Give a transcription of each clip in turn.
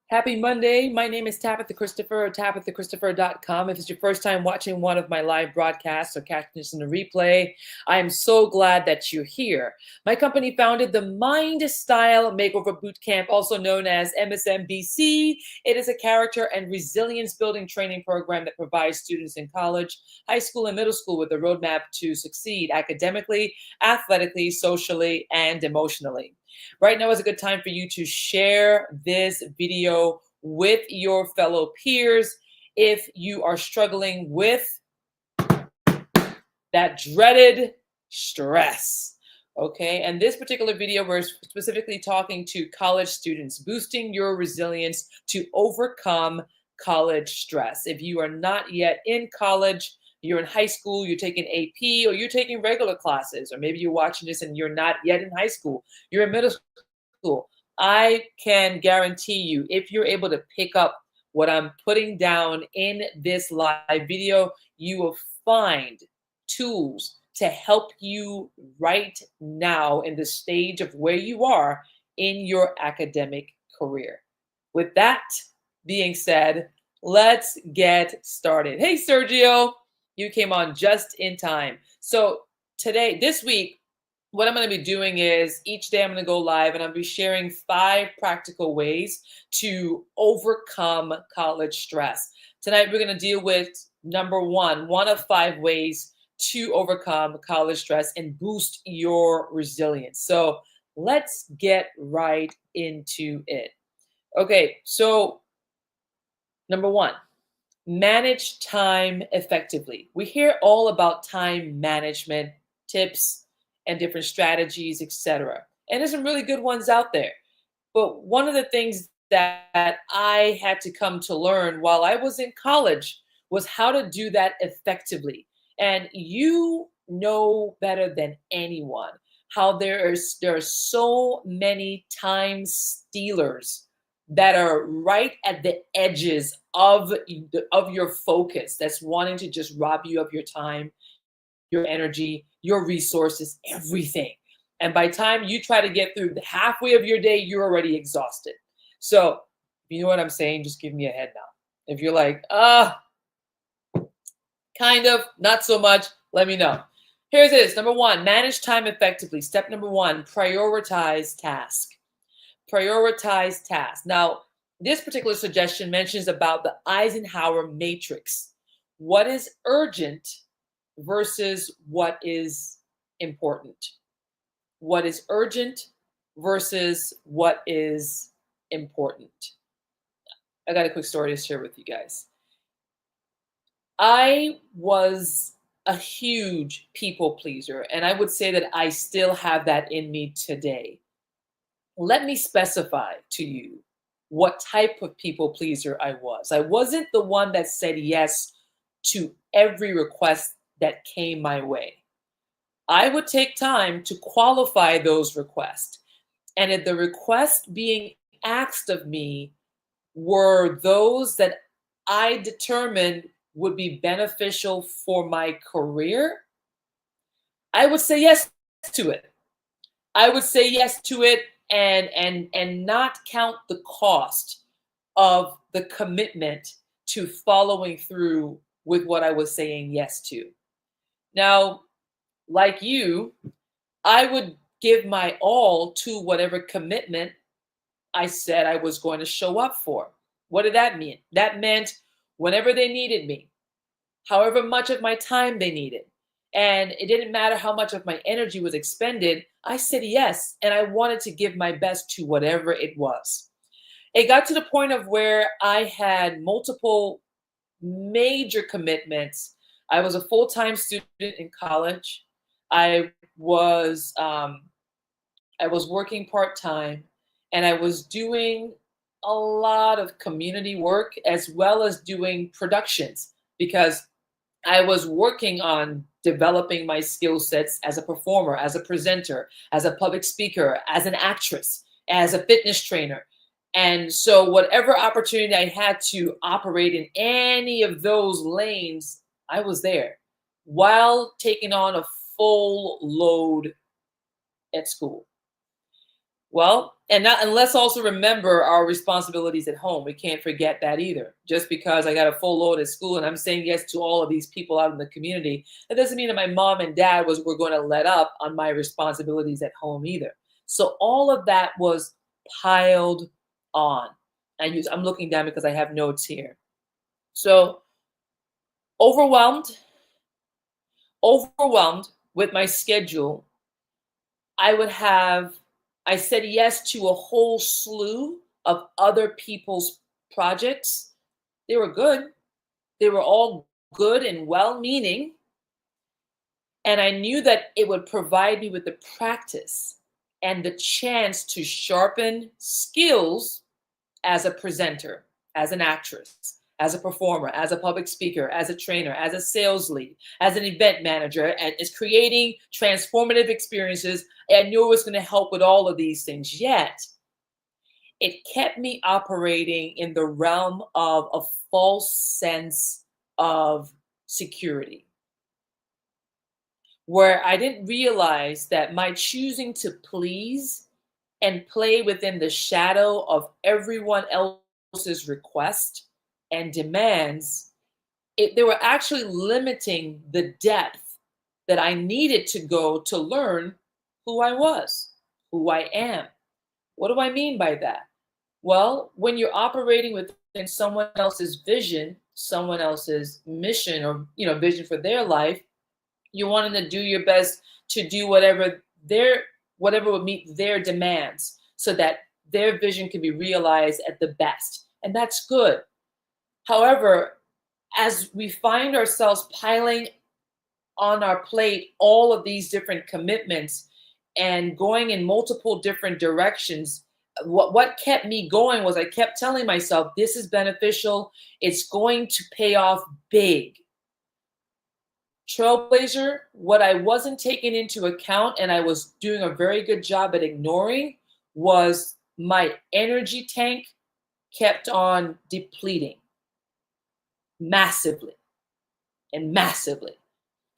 Happy Monday. My name is Tabitha Christopher or TabithaChristopher.com. If it's your first time watching one of my live broadcasts or catching this in the replay, I am so glad that you're here. My company founded the Mind Style Makeover Bootcamp, also known as MSMBC. It is a character and resilience building training program that provides students in college, high school, and middle school with a roadmap to succeed academically, athletically, socially, and emotionally. Right now is a good time for you to share this video with your fellow peers if you are struggling with that dreaded stress. Okay, and this particular video, we're specifically talking to college students, boosting your resilience to overcome college stress. If you are not yet in college, you're in high school, you're taking AP, or you're taking regular classes, or maybe you're watching this and you're not yet in high school, you're in middle school. I can guarantee you, if you're able to pick up what I'm putting down in this live video, you will find tools to help you right now in the stage of where you are in your academic career. With that being said, let's get started. Hey, Sergio, you came on just in time. So this week, what I'm going to be doing is each day I'm going to go live and I'll be sharing 5 practical ways to overcome college stress. Tonight, we're going to deal with number one of 5 ways to overcome college stress and boost your resilience. So let's get right into it. Okay, so number 1, manage time effectively. We hear all about time management tips and different strategies, etc. And there's some really good ones out there. But one of the things that I had to come to learn while I was in college was how to do that effectively. And you know better than anyone how there are so many time stealers that are right at the edges of your focus, that's wanting to just rob you of your time, your energy, your resources, everything. And by the time you try to get through the halfway of your day, you're already exhausted. So, you know what I'm saying? Just give me a head nod. If you're like, kind of, not so much, let me know. Here's this. Number 1, manage time effectively. Step number 1, prioritize task. Prioritize tasks. Now, this particular suggestion mentions about the Eisenhower matrix. What is urgent versus what is important? What is urgent versus what is important? I got a quick story to share with you guys. I was a huge people pleaser, and I would say that I still have that in me today. Let me specify to you what type of people pleaser I was. I wasn't the one that said yes to every request that came my way. I would take time to qualify those requests. And if the requests being asked of me were those that I determined would be beneficial for my career, I would say yes to it. I would say yes to it and not count the cost of the commitment to following through with what I was saying yes to. Now, like you, I would give my all to whatever commitment I said I was going to show up for. What did that mean? That meant whenever they needed me, however much of my time they needed. And it didn't matter how much of my energy was expended, I said yes. And I wanted to give my best to whatever it was. It got to the point of where I had multiple major commitments. I was a full-time student in college. I was I was working part-time, and I was doing a lot of community work as well as doing productions because I was working on developing my skill sets as a performer, as a presenter, as a public speaker, as an actress, as a fitness trainer. And so, whatever opportunity I had to operate in any of those lanes, I was there while taking on a full load at school. Well, and let's also remember our responsibilities at home. We can't forget that either. Just because I got a full load at school and I'm saying yes to all of these people out in the community, that doesn't mean that my mom and dad were going to let up on my responsibilities at home either. So all of that was piled on. I'm looking down because I have notes here. So overwhelmed, overwhelmed with my schedule. I would have, I said yes to a whole slew of other people's projects. They were good. They were all good and well meaning. And I knew that it would provide me with the practice and the chance to sharpen skills as a presenter, as an actress, as a performer, as a public speaker, as a trainer, as a sales lead, as an event manager, and is creating transformative experiences. I knew it was going to help with all of these things. Yet, it kept me operating in the realm of a false sense of security, where I didn't realize that my choosing to please and play within the shadow of everyone else's request and demands, they were actually limiting the depth that I needed to go to learn who I was, who I am. What do I mean by that? Well, when you're operating within someone else's vision, someone else's mission, or vision for their life, you wanting to do your best to do whatever would meet their demands so that their vision can be realized at the best. And that's good. However, as we find ourselves piling on our plate all of these different commitments and going in multiple different directions, what kept me going was I kept telling myself, this is beneficial. It's going to pay off big. Trailblazer, what I wasn't taking into account and I was doing a very good job at ignoring was my energy tank kept on depleting massively and massively.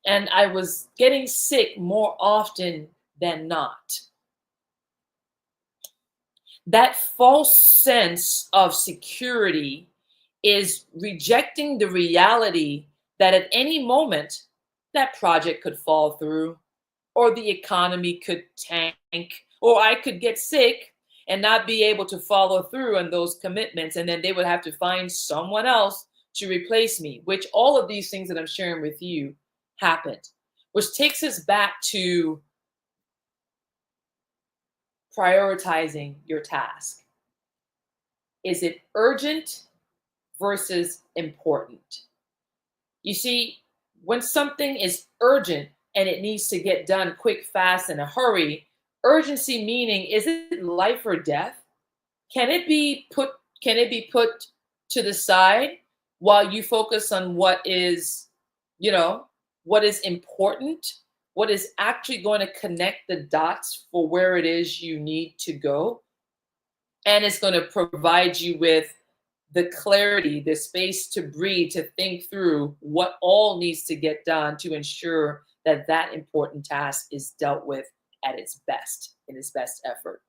And I was getting sick more often than not. That false sense of security is rejecting the reality that at any moment that project could fall through, or the economy could tank, or I could get sick and not be able to follow through on those commitments. And then they would have to find someone else to replace me, which all of these things that I'm sharing with you happened, which takes us back to prioritizing your task. Is it urgent versus important? You see, when something is urgent and it needs to get done quick, fast, in a hurry, urgency meaning, is it life or death? Can it be put to the side while you focus on what is important, what is actually going to connect the dots for where it is you need to go? And it's going to provide you with the clarity, the space to breathe, to think through what all needs to get done to ensure that that important task is dealt with at its best, in its best effort.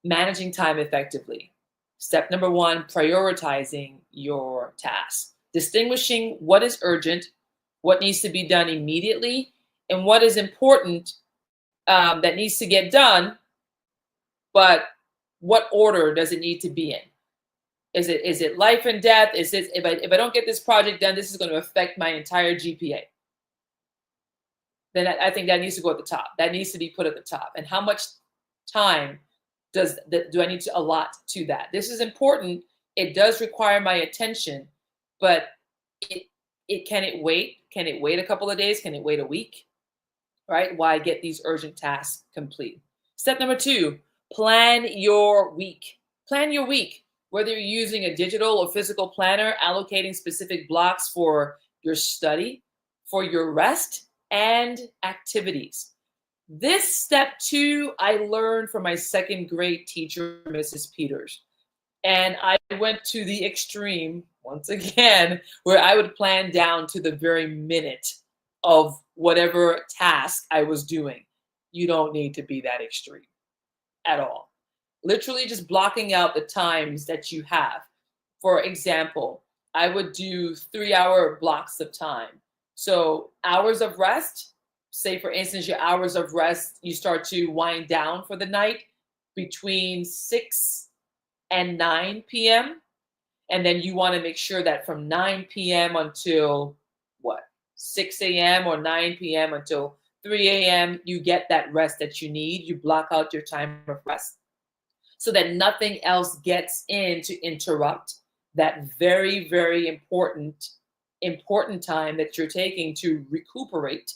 Managing time effectively. Step number one, prioritizing your tasks. Distinguishing what is urgent, what needs to be done immediately, and what is important that needs to get done, but what order does it need to be in? Is it life and death? Is it if I don't get this project done, this is going to affect my entire GPA? Then I think that needs to go at the top. That needs to be put at the top. And how much time do I need to allot to that? This is important. It does require my attention, but can it wait? Can it wait a couple of days? Can it wait a week? Right? While I get these urgent tasks complete. Step number two, plan your week. Plan your week. Whether you're using a digital or physical planner, allocating specific blocks for your study, for your rest, and activities. This step two, I learned from my second grade teacher, Mrs. Peters. And I went to the extreme, once again, where I would plan down to the very minute of whatever task I was doing. You don't need to be that extreme. at all. Literally just blocking out the times that you have. For example, I would do 3-hour blocks of time. So hours of rest, say for instance, your hours of rest, you start to wind down for the night between 6 and 9 p.m. And then you want to make sure that from 9 p.m. until what, 6 a.m. or 9 p.m. until 3 a.m., you get that rest that you need. You block out your time of rest so that nothing else gets in to interrupt that very, very important time that you're taking to recuperate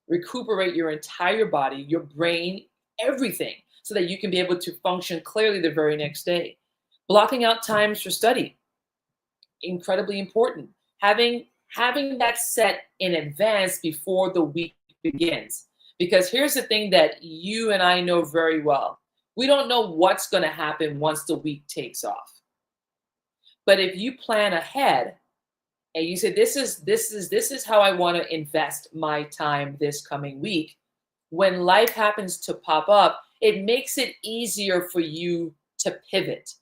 your entire body, your brain, everything, so that you can be able to function clearly the very next day. Blocking out times for study, incredibly important. Having that set in advance before the week begins. Because here's the thing that you and I know very well. We don't know what's going to happen once the week takes off. But if you plan ahead and you say, this is how I want to invest my time this coming week, when life happens to pop up, it makes it easier for you to pivot.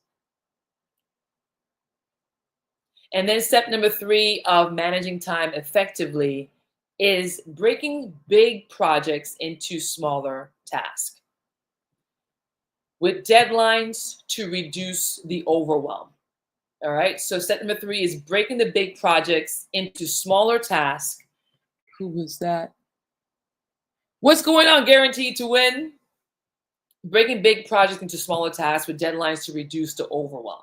And then step number 3 of managing time effectively is breaking big projects into smaller tasks with deadlines to reduce the overwhelm. All right, so step number 3 is breaking the big projects into smaller tasks. Who was that? What's going on? Guaranteed to win. Breaking big projects into smaller tasks with deadlines to reduce the overwhelm.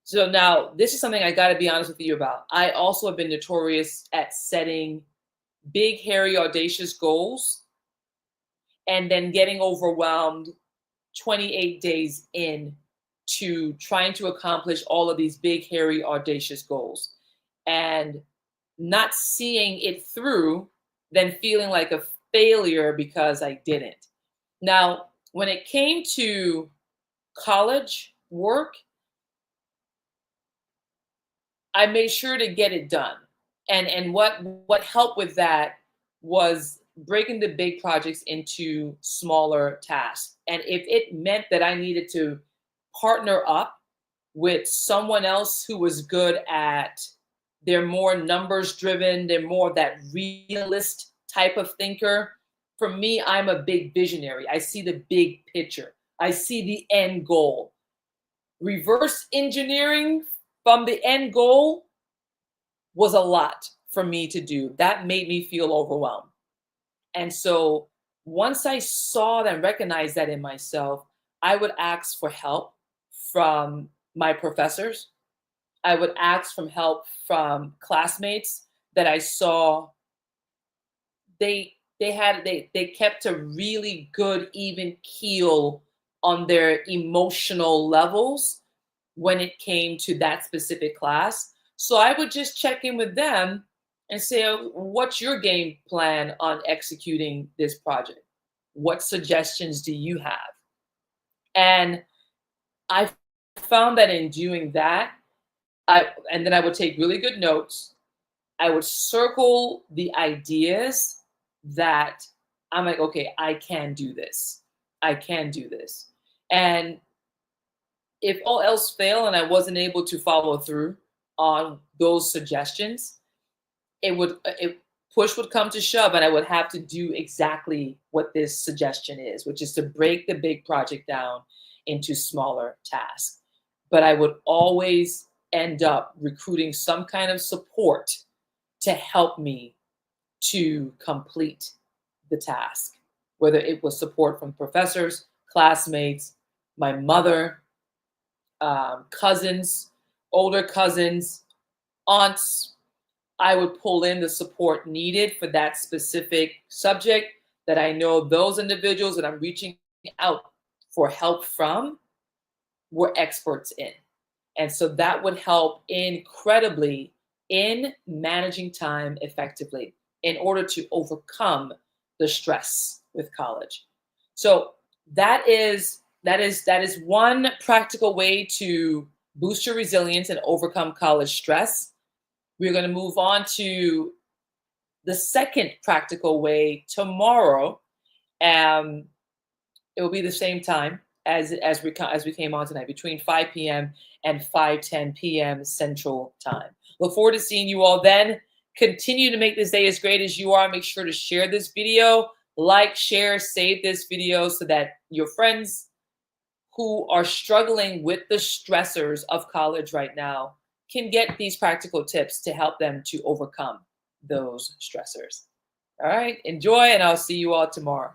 So now this is something I got to be honest with you about. I also have been notorious at setting big, hairy, audacious goals and then getting overwhelmed 28 days in to trying to accomplish all of these big, hairy, audacious goals and not seeing it through, then feeling like a failure because I didn't. Now, when it came to college work, I made sure to get it done. And what helped with that was breaking the big projects into smaller tasks. And if it meant that I needed to partner up with someone else who was good at, they're more numbers driven, they're more of that realist type of thinker. For me, I'm a big visionary. I see the big picture. I see the end goal. Reverse engineering from the end goal was a lot for me to do. That made me feel overwhelmed. And so once I saw and recognized that in myself, I would ask for help from my professors. I would ask for help from classmates that I saw they kept a really good even keel on their emotional levels when it came to that specific class. So I would just check in with them and say, "Oh, what's your game plan on executing this project? What suggestions do you have?" And I found that in doing that, and then I would take really good notes. I would circle the ideas that I'm like, okay, I can do this. I can do this. And if all else failed and I wasn't able to follow through on those suggestions, push would come to shove and I would have to do exactly what this suggestion is, which is to break the big project down into smaller tasks. But I would always end up recruiting some kind of support to help me to complete the task, whether it was support from professors, classmates, my mother, cousins, older cousins, aunts. I would pull in the support needed for that specific subject that I know those individuals that I'm reaching out for help from were experts in. And so that would help incredibly in managing time effectively in order to overcome the stress with college. So that is one practical way to boost your resilience and overcome college stress. We're going to move on to the second practical way tomorrow. It will be the same time. as we came on tonight, between 5 p.m. and 5:10 p.m. Central Time. Look forward to seeing you all then. Continue to make this day as great as you are. Make sure to share this video, like, share, save this video so that your friends who are struggling with the stressors of college right now can get these practical tips to help them to overcome those stressors. All right, enjoy, and I'll see you all tomorrow.